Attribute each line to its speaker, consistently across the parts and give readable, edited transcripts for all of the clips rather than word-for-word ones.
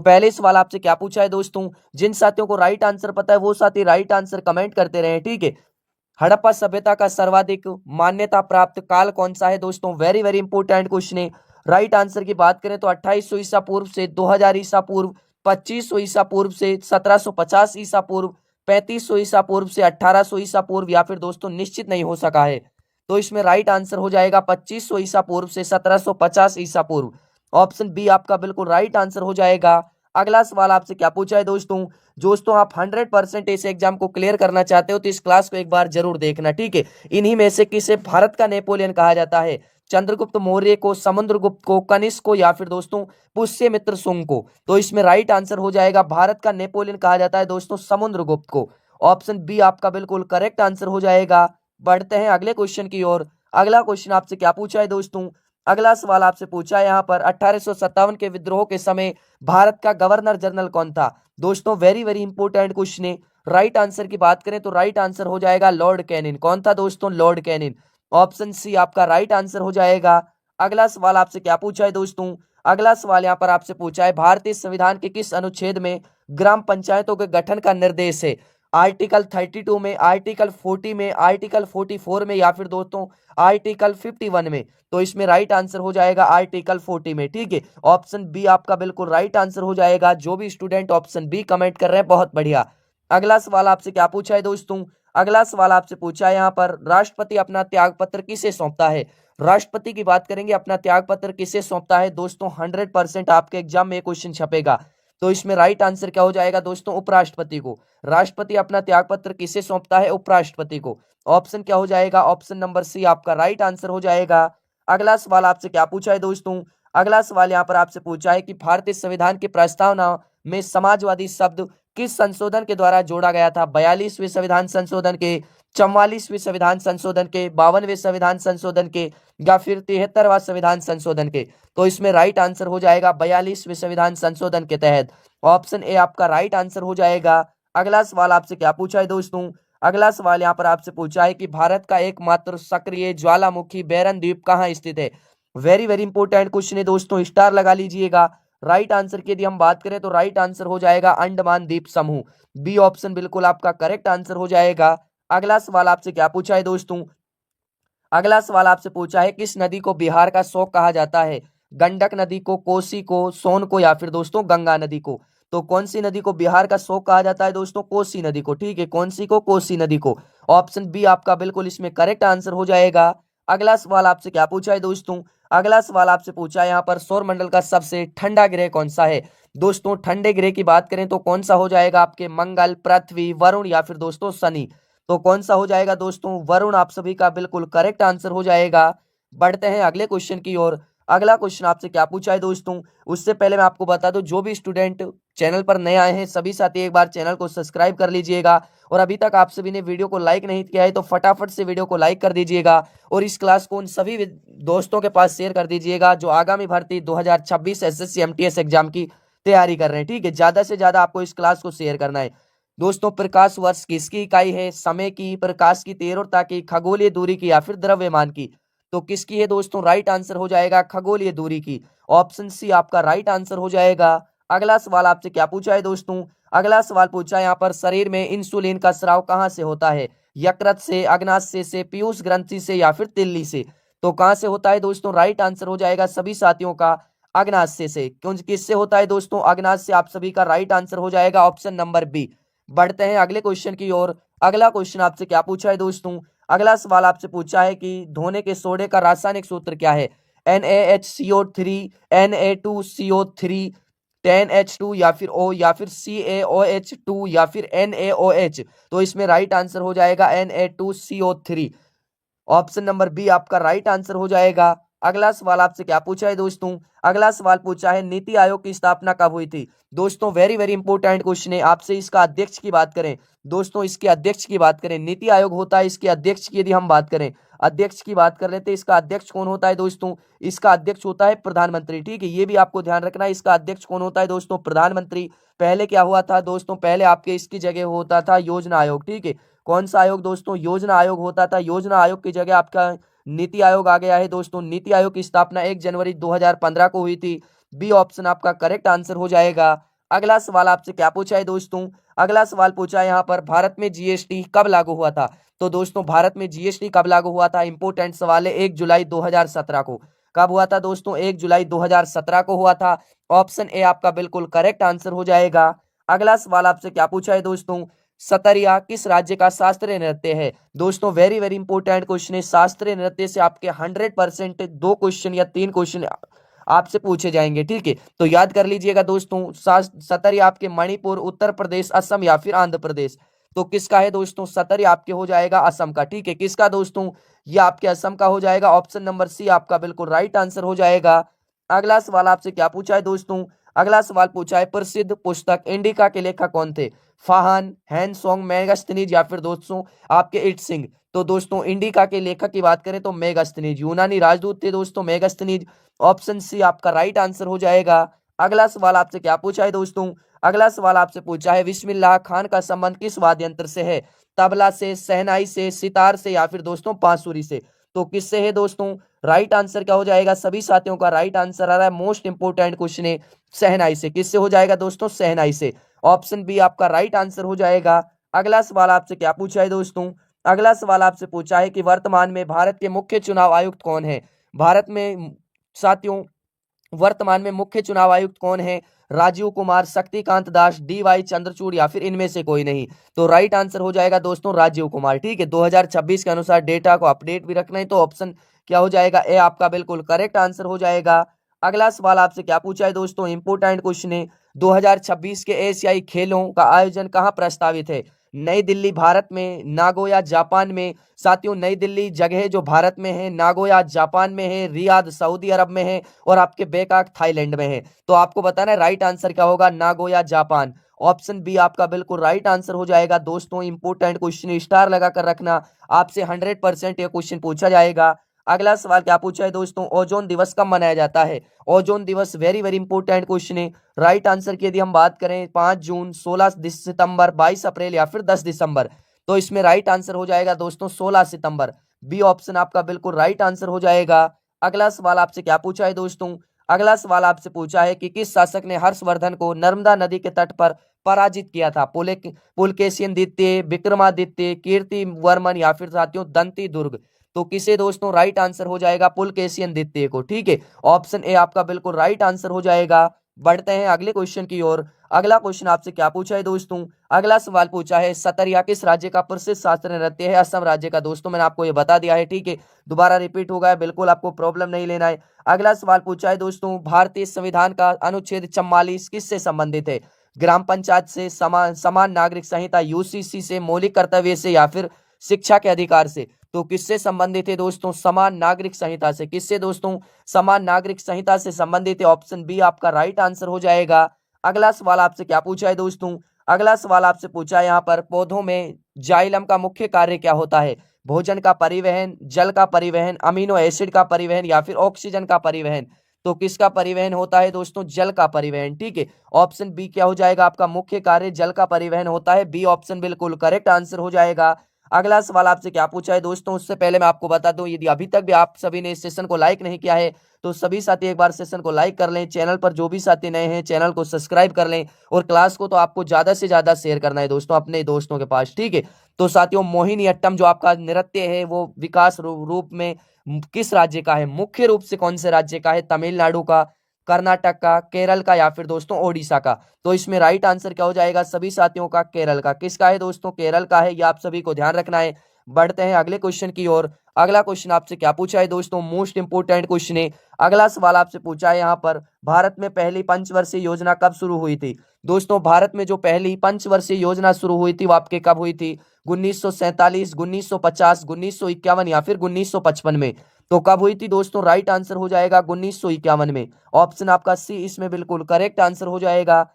Speaker 1: पहले सवाल आपसे क्या पूछा है दोस्तों, जिन साथियों को राइट आंसर पता है वो साथी राइट आंसर कमेंट करते रहे, ठीक है। हड़प्पा सभ्यता का सर्वाधिक मान्यता प्राप्त काल कौन सा है दोस्तों, वेरी वेरी इंपोर्टेंट क्वेश्चन है। राइट आंसर की बात करें तो 2800 ईसा पूर्व से 2000 ईसा पूर्व, 2500 ईसा पूर्व से 1750 ईसा पूर्व, 3500 ईसा पूर्व से 1800 ईसा पूर्व, या फिर दोस्तों निश्चित नहीं हो सका है। तो इसमें राइट आंसर हो जाएगा 2500 ईसा पूर्व से 1750 ईसा पूर्व। ऑप्शन बी आपका बिल्कुल राइट आंसर हो जाएगा। अगला सवाल आपसे क्या पूछा है दोस्तों आप 100% इस एग्जाम को क्लियर करना चाहते हो तो इस क्लास को एक बार जरूर देखना, ठीक है। इन्हीं में से किसे भारत का नेपोलियन कहा जाता है, चंद्रगुप्त मौर्य को, समुद्रगुप्त को, कनिष्क को, या फिर दोस्तों पुष्यमित्र शुंग को। तो इसमें राइट आंसर हो जाएगा भारत का नेपोलियन कहा जाता है दोस्तों समुद्रगुप्त को। ऑप्शन बी आपका बिल्कुल करेक्ट आंसर हो जाएगा। बढ़ते हैं अगले क्वेश्चन की ओर। अगला क्वेश्चन आपसे क्या पूछा है दोस्तों, अगला सवाल आपसे पूछा है यहाँ पर 1857 के विद्रोह के समय भारत का गवर्नर जनरल कौन था। दोस्तों वेरी वेरी इंपोर्टेंट क्वेश्चन है। राइट आंसर की बात करें तो राइट आंसर हो जाएगा लॉर्ड कैनिन। कौन था दोस्तों, लॉर्ड कैनिन। ऑप्शन सी आपका राइट आंसर हो जाएगा। अगला सवाल आपसे क्या पूछा है दोस्तों, अगला सवाल यहाँ पर आपसे पूछा है भारतीय संविधान के किस अनुच्छेद में ग्राम पंचायतों के गठन का निर्देश है। आर्टिकल 32 में, आर्टिकल 40 में, आर्टिकल 44 में, या फिर दोस्तों आर्टिकल 51 में। तो इसमें राइट आंसर हो जाएगा आर्टिकल 40 में, ठीक है। ऑप्शन बी आपका बिल्कुल राइट आंसर हो जाएगा। जो भी स्टूडेंट ऑप्शन बी कमेंट कर रहे हैं बहुत बढ़िया। अगला सवाल आपसे क्या पूछा है दोस्तों, अगला सवाल आपसे पूछा है यहाँ पर राष्ट्रपति अपना त्याग पत्र किसे सौंपता है। राष्ट्रपति की बात करेंगे, अपना त्याग पत्र किसे सौंपता है दोस्तों, 100% आपके एग्जाम में क्वेश्चन छपेगा। तो इसमें राइट आंसर क्या हो जाएगा दोस्तों, उपराष्ट्रपति को। राष्ट्रपति अपना त्यागपत्र किसे सौंपता है, उपराष्ट्रपति को। ऑप्शन क्या हो जाएगा, ऑप्शन नंबर सी आपका राइट आंसर हो जाएगा। अगला सवाल आपसे क्या पूछा है दोस्तों, अगला सवाल यहाँ पर आपसे पूछा है कि भारतीय संविधान की प्रस्तावना में समाजवादी शब्द किस संशोधन के द्वारा जोड़ा गया था। 42वें संविधान संशोधन के, 44वें संविधान संशोधन के, 52वें संविधान संशोधन के, या फिर 73वां संविधान संशोधन के। तो इसमें राइट आंसर हो जाएगा 42वें संविधान संशोधन के तहत। ऑप्शन ए आपका राइट आंसर हो जाएगा। अगला सवाल आपसे क्या पूछा है दोस्तों, अगला सवाल यहाँ पर आपसे पूछा है कि भारत का एकमात्र सक्रिय ज्वालामुखी बैरन द्वीप कहाँ स्थित है। वेरी वेरी इंपोर्टेंट क्वेश्चन है दोस्तों, स्टार लगा लीजिएगा। राइट आंसर की यदि हम बात करें तो राइट आंसर हो जाएगा अंडमान द्वीप समूह। बी ऑप्शन बिल्कुल आपका करेक्ट आंसर हो जाएगा। अगला सवाल आपसे क्या पूछा है दोस्तों, अगला सवाल आपसे पूछा है किस नदी को बिहार का शोक कहा जाता है। गंडक नदी को, कोसी को, सोन को, या फिर दोस्तों गंगा नदी को। तो कौन सी नदी को बिहार का शोक कहा जाता है दोस्तों, कोसी नदी को, ठीक है। कौन सी को, कोसी नदी को। ऑप्शन बी आपका बिल्कुल इसमें करेक्ट आंसर हो जाएगा। अगला सवाल आपसे क्या पूछा है दोस्तों, अगला सवाल आपसे पूछा है यहाँ पर सौर मंडल का सबसे ठंडा ग्रह कौन सा है। दोस्तों ठंडे ग्रह की बात करें तो कौन सा हो जाएगा आपके, मंगल, पृथ्वी, वरुण, या फिर दोस्तों शनि। तो कौन सा हो जाएगा दोस्तों, वरुण आप सभी का बिल्कुल करेक्ट आंसर हो जाएगा। बढ़ते हैं अगले क्वेश्चन की ओर। अगला क्वेश्चन आपसे क्या पूछा है दोस्तों, उससे पहले मैं आपको बता दूं जो भी स्टूडेंट चैनल पर नए आए हैं सभी साथी एक बार चैनल को सब्सक्राइब कर लीजिएगा, और अभी तक आप सभी ने वीडियो को लाइक नहीं किया है तो फटाफट से वीडियो को लाइक कर दीजिएगा, और इस क्लास को उन सभी दोस्तों के पास शेयर कर दीजिएगा जो आगामी भर्ती 2026 एसएससी एमटीएस एग्जाम की तैयारी कर रहे हैं, ठीक है। ज्यादा से ज्यादा आपको इस क्लास को शेयर करना है दोस्तों। प्रकाश वर्ष किसकी इकाई है, समय की, प्रकाश की तीव्रता की, खगोलीय दूरी की, या फिर द्रव्यमान की। तो किसकी है दोस्तों, राइट आंसर हो जाएगा खगोलीय दूरी की। ऑप्शन सी आपका राइट आंसर हो जाएगा। अगला सवाल आपसे क्या पूछा है दोस्तों, अगला सवाल पूछा है यहाँ पर शरीर में इंसुलिन का स्राव कहाँ से होता है। यकृत से, अग्नाशय से, पीयूष ग्रंथि से, या फिर तिल्ली से। तो कहाँ से होता है दोस्तों, राइट आंसर हो जाएगा सभी साथियों का अग्नाशय से। किससे होता है दोस्तों, अग्नाशय से। आप सभी का राइट आंसर हो जाएगा ऑप्शन नंबर बी। बढ़ते हैं अगले क्वेश्चन की ओर। अगला क्वेश्चन आपसे क्या पूछा है दोस्तों, अगला सवाल आपसे पूछा है कि धोने के सोडे का रासायनिक सूत्र क्या है। NaHCO3, Na2CO3, 10H2, या फिर O, या फिर CaOH2, या फिर NaOH। तो इसमें राइट आंसर हो जाएगा Na2CO3। ऑप्शन नंबर बी आपका राइट आंसर हो जाएगा। अगला सवाल आपसे क्या पूछा है दोस्तों, अगला सवाल पूछा है नीति आयोग की स्थापना कब हुई थी। दोस्तों वेरी वेरी इंपोर्टेंट क्वेश्चन है। आपसे इसका अध्यक्ष की बात करें दोस्तों, इसके अध्यक्ष की बात करें, नीति आयोग होता है, इसके अध्यक्ष की यदि हम बात करें, अध्यक्ष की बात कर लेते हैं, इसका अध्यक्ष कौन होता है दोस्तों, इसका अध्यक्ष होता है प्रधानमंत्री, ठीक है। ये भी आपको ध्यान रखना है, इसका अध्यक्ष कौन होता है दोस्तों, प्रधानमंत्री। पहले क्या हुआ था दोस्तों, पहले आपके इसकी जगह होता था योजना आयोग, ठीक है। कौन सा आयोग दोस्तों, योजना आयोग होता था। योजना आयोग की जगह आपका नीति आयोग आ गया है दोस्तों। नीति आयोग की स्थापना 1 जनवरी 2015 को हुई थी। बी ऑप्शन आपका करेक्ट आंसर हो जाएगा। अगला सवाल आपसे क्या पूछा है दोस्तों, अगला सवाल पूछा है यहाँ पर भारत में जीएसटी कब लागू हुआ था। तो दोस्तों भारत में जीएसटी कब लागू हुआ था, इंपोर्टेंट सवाल है, 1 जुलाई 2017 को। कब हुआ था दोस्तों, 1 जुलाई 2017 को हुआ था। ऑप्शन ए आपका बिल्कुल करेक्ट आंसर हो जाएगा। अगला सवाल आपसे क्या पूछा है दोस्तों, सतरिया किस राज्य का शास्त्रीय नृत्य है। दोस्तों वेरी वेरी इंपोर्टेंट क्वेश्चन है, शास्त्रीय नृत्य से आपके 100% 2 क्वेश्चन या 3 क्वेश्चन आपसे पूछे जाएंगे, ठीक है। तो याद कर लीजिएगा दोस्तों, सतरिया आपके मणिपुर, उत्तर प्रदेश, असम या फिर आंध्र प्रदेश। तो किसका है दोस्तों, सतरिया आपके हो जाएगा असम का, ठीक है। किसका दोस्तों, ये आपके असम का हो जाएगा। ऑप्शन नंबर सी आपका बिल्कुल राइट आंसर हो जाएगा। अगला सवाल आपसे क्या पूछा है दोस्तों, अगला सवाल पूछा है प्रसिद्ध पुस्तक इंडिका के लेखक कौन थे। फाहन, हैंसोंग, मेगास्थनीज या फिर दोस्तों आपके इट सिंह। तो दोस्तों इंडिका के लेखक की बात करें तो मेगास्थनीज, यूनानी राजदूत थे दोस्तों मेगास्थनीज। ऑप्शन सी आपका राइट आंसर हो जाएगा। अगला सवाल आपसे क्या पूछा है दोस्तों, अगला सवाल आपसे पूछा है बिस्मिल्लाह खान का संबंध किस वाद्य यंत्र से है। तबला से, शहनाई से, सितार से या फिर दोस्तों बांसुरी से। तो किससे है दोस्तों, राइट आंसर क्या हो जाएगा, सभी साथियों का राइट आंसर आ रहा है। मोस्ट इंपोर्टेंट क्वेश्चन है, शहनाई से। किससे हो जाएगा दोस्तों, शहनाई से। ऑप्शन बी आपका राइट आंसर हो जाएगा। अगला सवाल आपसे क्या पूछा है दोस्तों, अगला सवाल आपसे पूछा है कि वर्तमान में भारत के मुख्य चुनाव आयुक्त कौन है। भारत में साथियों वर्तमान में मुख्य चुनाव आयुक्त कौन है, राजीव कुमार, शक्तिकांत दास, DY चंद्रचूड़ या फिर इनमें से कोई नहीं। तो राइट आंसर हो जाएगा दोस्तों राजीव कुमार, ठीक है। 2026 के अनुसार डेटा को अपडेट भी रखना है, तो ऑप्शन क्या हो जाएगा, ए आपका बिल्कुल करेक्ट आंसर हो जाएगा। अगला सवाल आपसे क्या पूछा है दोस्तों, इंपोर्टेंट क्वेश्चन है, 2026 के एशियाई खेलों का आयोजन कहाँ प्रस्तावित है। नई दिल्ली भारत में, नागोया जापान में। साथियों नई दिल्ली जगह जो भारत में है, नागोया जापान में है, रियाद सऊदी अरब में है और आपके बैंकॉक थाईलैंड में है। तो आपको बताना है राइट आंसर क्या होगा, नागोया जापान। ऑप्शन बी आपका बिल्कुल राइट आंसर हो जाएगा। दोस्तों इंपोर्टेंट क्वेश्चन, स्टार लगा कर रखना, आपसे 100% ये क्वेश्चन पूछा जाएगा। अगला सवाल क्या पूछा है दोस्तों, ओजोन दिवस कब मनाया जाता है। ओजोन दिवस वेरी वेरी इंपोर्टेंट क्वेश्चन है। राइट आंसर की यदि हम बात करें 5 जून, 16 सितंबर, 22 अप्रैल या फिर 10 दिसंबर। तो इसमें राइट आंसर हो जाएगा दोस्तों 16 सितंबर। बी ऑप्शन आपका बिल्कुल राइट आंसर हो जाएगा। अगला सवाल आपसे क्या पूछा है दोस्तों, अगला सवाल आपसे पूछा है कि किस शासक ने हर्षवर्धन को नर्मदा नदी के तट पर पराजित किया था। पुलकेशिन द्वितीय, विक्रमादित्य, कीर्ति वर्मन या फिर साथियों दंती दुर्ग। तो किसे दोस्तों, राइट आंसर हो जाएगा पुलकेशिन द्वितीय को, ठीक है। ऑप्शन ए आपका बिल्कुल राइट आंसर हो जाएगा। बढ़ते हैं अगले क्वेश्चन की ओर। अगला क्वेश्चन आपसे क्या पूछा है दोस्तों, अगला सवाल पूछा है सतरिया किस राज्य का प्रसिद्ध शास्त्रीय नृत्य है। असम राज्य का। दोस्तों मैंने आपको ये बता दिया है, ठीक है। दोबारा रिपीट होगा, बिल्कुल आपको प्रॉब्लम नहीं लेना है। अगला सवाल पूछा है दोस्तों, भारतीय संविधान का अनुच्छेद 44 किससे संबंधित है। ग्राम पंचायत से, समान नागरिक संहिता UCC से, मौलिक कर्तव्य से या फिर शिक्षा के अधिकार से। तो किससे संबंधित है दोस्तों, समान नागरिक संहिता से। किससे दोस्तों, समान नागरिक संहिता से संबंधित है। ऑप्शन बी आपका राइट आंसर हो जाएगा। अगला सवाल आपसे क्या पूछा है दोस्तों, अगला सवाल आपसे पूछा है यहाँ पर पौधों में जाइलम का मुख्य कार्य क्या होता है। भोजन का परिवहन, जल का परिवहन, अमीनो एसिड का परिवहन या फिर ऑक्सीजन का परिवहन। तो किसका परिवहन होता है दोस्तों, जल का परिवहन, ठीक है। ऑप्शन बी क्या हो जाएगा, आपका मुख्य कार्य जल का परिवहन होता है। बी ऑप्शन बिल्कुल करेक्ट आंसर हो जाएगा। अगला सवाल आपसे क्या पूछा है दोस्तों, उससे पहले मैं आपको बता दूं, यदि अभी तक भी आप सभी ने इस सेशन को लाइक नहीं किया है तो सभी साथी एक बार सेशन को लाइक कर लें। चैनल पर जो भी साथी नए हैं चैनल को सब्सक्राइब कर लें और क्लास को तो आपको ज्यादा से ज्यादा शेयर करना है दोस्तों अपने दोस्तों के पास, ठीक है। तो साथियों मोहिनीअट्टम जो आपका नृत्य है वो विकास रूप में किस राज्य का है, मुख्य रूप से कौन से राज्य का है, तमिलनाडु का, कर्नाटक का, केरल का या फिर दोस्तों ओडिशा का। तो इसमें राइट आंसर क्या हो जाएगा सभी साथियों का, केरल का। किसका है दोस्तों, केरल का है, ये आप सभी को ध्यान रखना है। बढ़ते हैं अगले क्वेश्चन की ओर। अगला क्वेश्चन आपसे क्या पूछा है दोस्तों, मोस्ट इंपोर्टेंट क्वेश्चन है। अगला सवाल आपसे पूछा है यहाँ पर भारत में पहली पंचवर्षीय योजना कब शुरू हुई थी। दोस्तों भारत में जो पहली पंचवर्षीय योजना शुरू हुई थी वो आपके कब हुई थी, 1947, 1950, 1951 या फिर 1955 में। तो कब हुई थी दोस्तों, राइट आंसर हो जाएगा 1951 में। ऑप्शन आपका सी इसमें बिल्कुल करेक्ट आंसर हो जाएगा।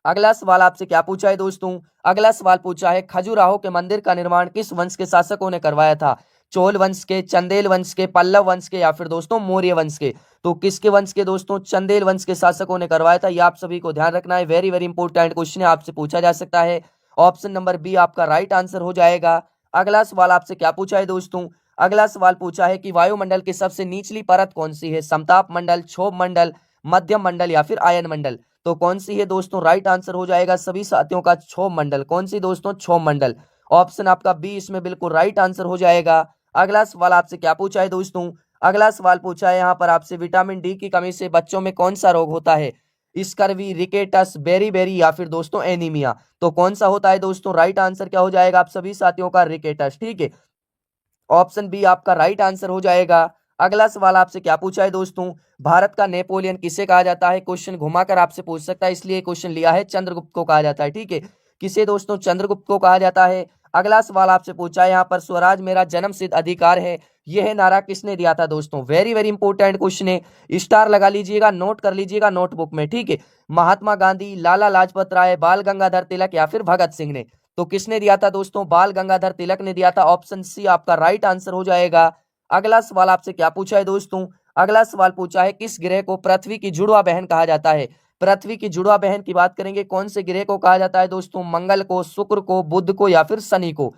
Speaker 1: अगला सवाल आपसे क्या पूछा है दोस्तों, अगला सवाल पूछा है खजुराहो के मंदिर का निर्माण किस वंश के शासकों ने करवाया था। चोल वंश के, चंदेल वंश के, पल्लव वंश के या फिर दोस्तों मौर्य वंश के। तो किसके वंश के दोस्तों, चंदेल वंश के शासकों ने करवाया था। ये आप सभी को ध्यान रखना है, वेरी वेरी इंपोर्टेंट क्वेश्चन है, आपसे पूछा जा सकता है। ऑप्शन नंबर बी आपका राइट आंसर हो जाएगा। अगला सवाल आपसे क्या पूछा है दोस्तों, अगला सवाल पूछा है कि वायुमंडल की सबसे निचली परत कौन सी है, समताप मंडल, क्षोभ मंडल, मध्यम मंडल या फिर आयन मंडल। तो कौन सी है दोस्तों? राइट आंसर हो जाएगा सभी साथियों का क्षोभ मंडल। कौन सी दोस्तों? क्षोभ मंडल। ऑप्शन आपका बी इसमें बिल्कुल राइट आंसर हो जाएगा। अगला सवाल आपसे क्या पूछा है दोस्तों? अगला सवाल पूछा है यहाँ पर आपसे, विटामिन डी की कमी से बच्चों में कौन सा रोग होता है? स्कर्वी, रिकेटस, बेरी या फिर दोस्तों एनीमिया। तो कौन सा होता है दोस्तों? राइट आंसर क्या हो जाएगा आप सभी साथियों का? रिकेटस। ठीक है, ऑप्शन बी आपका राइट आंसर हो जाएगा। अगला सवाल आपसे क्या पूछा है दोस्तों? भारत का नेपोलियन किसे कहा जाता है? क्वेश्चन घुमाकर आपसे पूछ सकता है, इसलिए क्वेश्चन लिया है। चंद्रगुप्त को कहा जाता है। ठीक है, किसे दोस्तों? चंद्रगुप्त को कहा जाता है। अगला सवाल आपसे पूछा है यहाँ पर, स्वराज मेरा जन्मसिद्ध अधिकार है, यह नारा किसने दिया था दोस्तों? वेरी वेरी इंपॉर्टेंट क्वेश्चन है, स्टार लगा लीजिएगा, नोट कर लीजिएगा नोटबुक में। ठीक है, महात्मा गांधी, लाला लाजपत राय, बाल गंगाधर तिलक या फिर भगत सिंह ने। तो किसने दिया था दोस्तों? बाल गंगाधर तिलक ने दिया था। ऑप्शन सी आपका राइट आंसर हो जाएगा। अगला सवाल आपसे क्या पूछा है दोस्तों? अगला सवाल पूछा है, किस ग्रह को पृथ्वी की जुड़वा बहन कहा जाता है? पृथ्वी की जुड़वा बहन की बात करेंगे, कौन से ग्रह को कहा जाता है दोस्तों? मंगल को, शुक्र को, बुध को या फिर शनि को।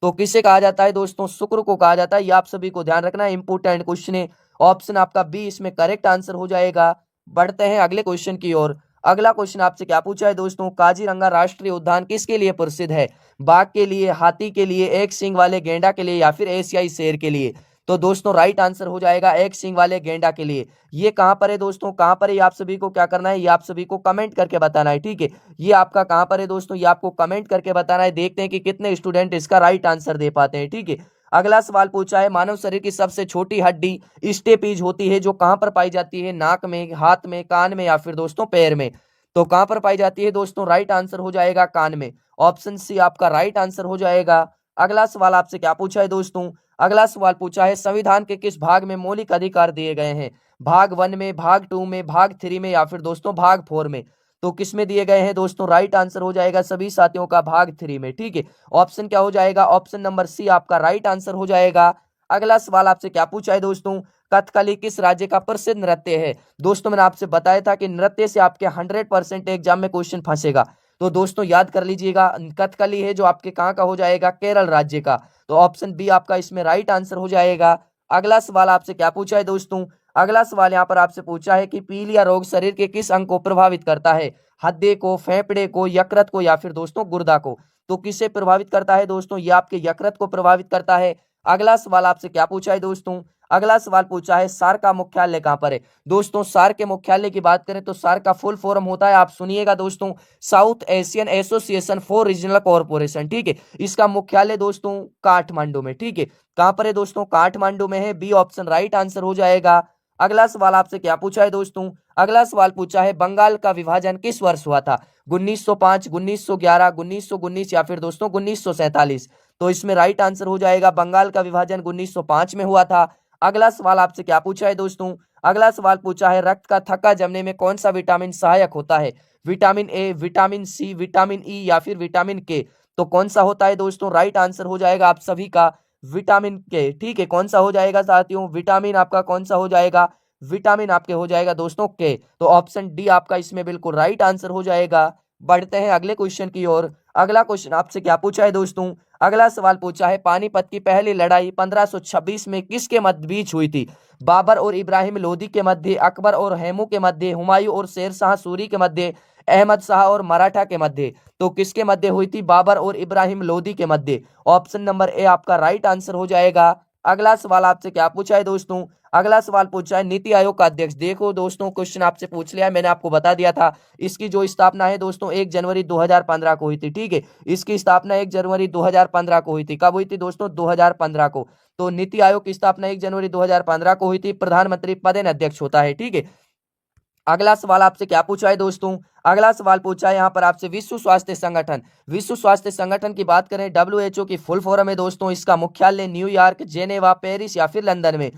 Speaker 1: तो किसे कहा जाता है दोस्तों? शुक्र को कहा जाता है। ये आप सभी को ध्यान रखना है, इंपोर्टेंट क्वेश्चन है। ऑप्शन आपका बी इसमें करेक्ट आंसर हो जाएगा। बढ़ते हैं अगले क्वेश्चन की ओर। अगला क्वेश्चन आपसे क्या पूछा है दोस्तों? काजीरंगा राष्ट्रीय उद्यान किसके लिए प्रसिद्ध है? बाघ के लिए, हाथी के लिए, एक सींग वाले गेंडा के लिए या फिर एशियाई शेर के लिए। तो दोस्तों राइट आंसर हो जाएगा एक सींग वाले गेंडा के लिए। ये कहां पर है दोस्तों? कहां पर है? आप सभी को क्या करना है? ये आप सभी को कमेंट करके बताना है। ठीक है, ये आपका कहां पर है दोस्तों? ये आपको कमेंट करके बताना है। देखते हैं कि कितने स्टूडेंट इसका राइट आंसर दे पाते हैं। ठीक है, अगला सवाल पूछा है, मानव शरीर की सबसे छोटी हड्डी स्टेपीज होती है, जो कहां पर पाई जाती है? नाक में, हाथ में, कान में या फिर दोस्तों पैर में। तो कहां पर पाई जाती है दोस्तों? राइट आंसर हो जाएगा कान में। ऑप्शन सी आपका राइट आंसर हो जाएगा। अगला सवाल आपसे क्या पूछा है दोस्तों? अगला सवाल पूछा है, संविधान के किस भाग में मौलिक अधिकार दिए गए हैं? भाग 1 में, भाग 2 में, भाग 3 में या फिर दोस्तों भाग 4 में। तो किस में दिए गए हैं दोस्तों? राइट आंसर हो जाएगा सभी साथियों का भाग 3 में। ठीक है, ऑप्शन क्या हो जाएगा? ऑप्शन नंबर सी आपका राइट आंसर हो जाएगा। अगला सवाल आपसे क्या पूछा है दोस्तों? कथकली किस राज्य का प्रसिद्ध नृत्य है? दोस्तों मैंने आपसे बताया था कि नृत्य से आपके 100% एग्जाम में क्वेश्चन फंसेगा, तो दोस्तों याद कर लीजिएगा। कथकली है जो आपके कहाँ का हो जाएगा? केरल राज्य का। तो ऑप्शन बी आपका इसमें राइट आंसर हो जाएगा। अगला सवाल आपसे क्या पूछा है दोस्तों? अगला सवाल यहाँ पर आपसे पूछा है कि पीलिया रोग शरीर के किस अंग को प्रभावित करता है? हृदय को, फेफड़े को, यकृत को या फिर दोस्तों गुर्दा को। तो किसे प्रभावित करता है दोस्तों? ये आपके यकृत को प्रभावित करता है। अगला सवाल आपसे क्या पूछा है दोस्तों? अगला सवाल पूछा है, सार का मुख्यालय कहां पर है? दोस्तों सार के मुख्यालय की बात करें तो सार का फुल फॉर्म होता है, आप सुनिएगा दोस्तों, south Asian association for regional corporation. ठीक है, इसका मुख्यालय दोस्तों काठमांडू में। ठीक है, कहां पर है दोस्तों? काठमांडू में है। बी ऑप्शन राइट आंसर हो जाएगा। अगला सवाल आपसे क्या पूछा है दोस्तों? अगला सवाल पूछा है, बंगाल का विभाजन किस वर्ष हुआ था? 1905, 1911, 1919 या फिर दोस्तों 1947। तो इसमें राइट आंसर हो जाएगा बंगाल का विभाजन 1905 में हुआ था। अगला सवाल आपसे क्या पूछा है दोस्तों? अगला सवाल पूछा है, रक्त का थक्का जमने में कौन सा विटामिन सहायक होता है? Vitamin A, vitamin C, vitamin E या फिर विटामिन के। तो कौन सा होता है दोस्तों? राइट आंसर हो जाएगा आप सभी का विटामिन के। ठीक है, कौन सा हो जाएगा साथियों? विटामिन आपका कौन सा हो जाएगा? विटामिन आपके हो जाएगा दोस्तों के। तो ऑप्शन डी आपका इसमें बिल्कुल राइट आंसर हो जाएगा। बढ़ते हैं अगले क्वेश्चन की ओर। अगला क्वेश्चन आपसे क्या पूछा है दोस्तों? अगला सवाल पूछा है, पानीपत की पहली लड़ाई 1526 में किसके मध्य बीच हुई थी? बाबर और इब्राहिम लोदी के मध्य, अकबर और हैमू के मध्य, हुमायूं और शेर शाह सूरी के मध्य, अहमद शाह और मराठा के मध्य। तो किसके मध्य हुई थी? बाबर और इब्राहिम लोदी के मध्य। ऑप्शन नंबर ए आपका राइट आंसर हो जाएगा। अगला सवाल आपसे क्या पूछा है दोस्तों? अगला सवाल पूछा है, नीति आयोग का अध्यक्ष। देखो दोस्तों क्वेश्चन आपसे पूछ लिया है, मैंने आपको बता दिया था। इसकी जो स्थापना है दोस्तों 1 जनवरी 2015 को हुई थी। ठीक है, इसकी स्थापना 1 जनवरी 2015 को हुई थी। कब हुई थी दोस्तों? 2015 को। तो नीति आयोग की स्थापना 1 जनवरी 2015 को हुई थी। प्रधानमंत्री पदेन अध्यक्ष होता है। ठीक है, अगला सवाल आपसे क्या पूछा है दोस्तों? अगला सवाल पूछा है यहाँ पर आपसे, विश्व स्वास्थ्य संगठन। विश्व स्वास्थ्य संगठन की बात करें, WHO की फुल फॉर्म है दोस्तों, इसका मुख्यालय न्यूयॉर्क, जेनेवा, पेरिस या फिर लंदन में।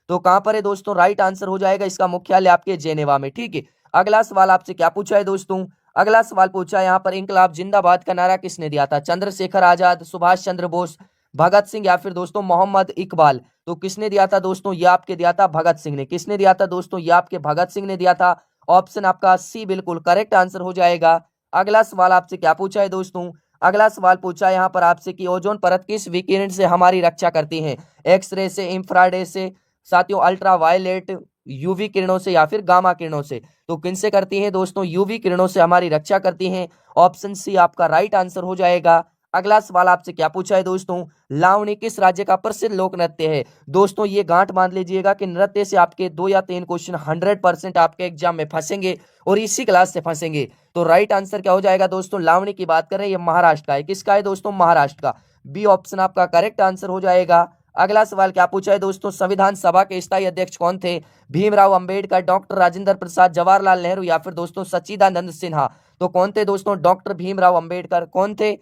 Speaker 1: तो कहां पर है दोस्तों? राइट आंसर हो जाएगा इसका मुख्यालय आपके जेनेवा में। ठीक है, अगला सवाल आपसे क्या पूछा है दोस्तों? अगला सवाल पूछा है यहाँ पर, इंकलाब जिंदाबाद का नारा किसने दिया था? चंद्रशेखर आजाद, सुभाष चंद्र बोस, भगत सिंह या फिर दोस्तों मोहम्मद इकबाल। तो किसने दिया था दोस्तों? ये आपके दिया था भगत सिंह ने। किसने दिया था दोस्तों? ये आपके भगत सिंह ने दिया था। ऑप्शन आपका सी बिल्कुल करेक्ट आंसर हो जाएगा। अगला सवाल आपसे क्या पूछा है दोस्तों? अगला सवाल पूछा है यहाँ पर आपसे कि ओजोन परत किस विकिरण से हमारी रक्षा करती है? एक्सरे से, इंफ्रारेड से, साथियों अल्ट्रा वायलेट, यूवी किरणों से या फिर गामा किरणों से। तो किनसे करती हैं दोस्तों? यूवी किरणों से हमारी रक्षा करती हैं। ऑप्शन सी आपका राइट आंसर हो जाएगा। अगला सवाल आपसे क्या पूछा है दोस्तों? लावणी किस राज्य का प्रसिद्ध लोक नृत्य है? दोस्तों ये गांठ बांध लीजिएगा कि नृत्य से आपके 2 या 3 क्वेश्चन 100% आपके एग्जाम में फंसेंगे और इसी क्लास से फंसेंगे। तो राइट आंसर क्या हो जाएगा दोस्तों? लावणी की बात करें, ये महाराष्ट्र का है। किसका है दोस्तों? महाराष्ट्र का। बी ऑप्शन आपका करेक्ट आंसर हो जाएगा। अगला सवाल क्या पूछा है दोस्तों? संविधान सभा के स्थायी अध्यक्ष कौन थे? भीमराव अंबेडकर, डॉक्टर राजेंद्र प्रसाद, जवाहरलाल नेहरू या फिर दोस्तों सच्चिदानंद सिन्हा। तो कौन थे दोस्तों? डॉक्टर भीमराव अंबेडकर। कौन थे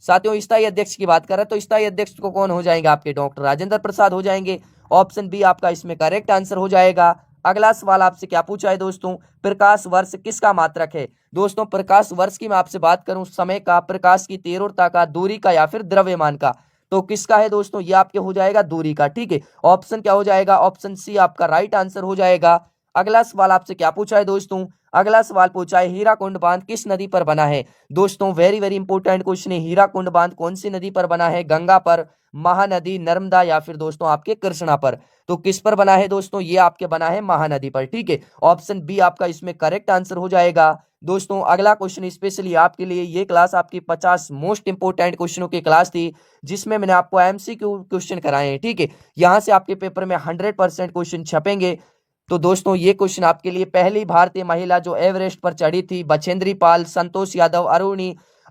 Speaker 1: साथियों? स्थायी अध्यक्ष की बात कर रहे हैं तो स्थायी अध्यक्ष को कौन हो जाएंगे? आपके डॉक्टर राजेंद्र प्रसाद हो जाएंगे। ऑप्शन बी आपका इसमें करेक्ट आंसर हो जाएगा। अगला सवाल आपसे क्या पूछा है दोस्तों? प्रकाश वर्ष किसका मात्रक है? दोस्तों प्रकाश वर्ष की मैं आपसे बात करूं, समय का, प्रकाश की तीव्रता का, दूरी का या फिर द्रव्यमान का, तो किसका है दोस्तों? ये आपके हो जाएगा दूरी का। ठीक है, ऑप्शन क्या हो जाएगा? ऑप्शन सी आपका राइट आंसर हो जाएगा। अगला सवाल आपसे क्या पूछा है दोस्तों? अगला सवाल पूछा है हीराकुंड बांध किस नदी पर बना है? दोस्तों वेरी वेरी इंपोर्टेंट क्वेश्चन है। हीराकुंड बांध कौन सी नदी पर बना है? गंगा पर, महानदी, नर्मदा या फिर दोस्तों आपके कृष्णा पर। तो किस पर बना है दोस्तों? ये आपके बना है महानदी पर। ठीक है, ऑप्शन बी आपका इसमें करेक्ट आंसर हो जाएगा। दोस्तों अगला क्वेश्चन स्पेशली आपके लिए, ये क्लास आपकी 50 मोस्ट इंपोर्टेंट क्वेश्चनों की क्लास थी जिसमें मैंने आपको एमसीक्यू क्वेश्चन कराए हैं। ठीक है, यहां से आपके पेपर में 100% क्वेश्चन छपेंगे। तो दोस्तों ये क्वेश्चन आपके लिए, पहली भारतीय महिला जो एवरेस्ट पर चढ़ी थी, बछेंद्री पाल, संतोष यादव,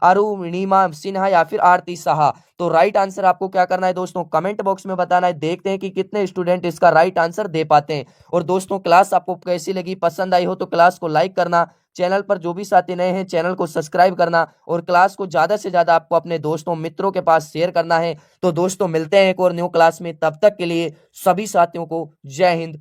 Speaker 1: अरुणिमा सिन्हा या फिर आरती साहा। तो राइट आंसर आपको क्या करना है दोस्तों? कमेंट बॉक्स में बताना है। देखते हैं कि कितने स्टूडेंट इसका राइट आंसर दे पाते हैं। और दोस्तों क्लास आपको कैसी लगी, पसंद आई हो तो क्लास को लाइक करना, चैनल पर जो भी साथी नए हैं चैनल को सब्सक्राइब करना और क्लास को ज्यादा से ज्यादा आपको अपने दोस्तों मित्रों के पास शेयर करना है। तो दोस्तों मिलते हैं एक और न्यू क्लास में, तब तक के लिए सभी साथियों को जय हिंद,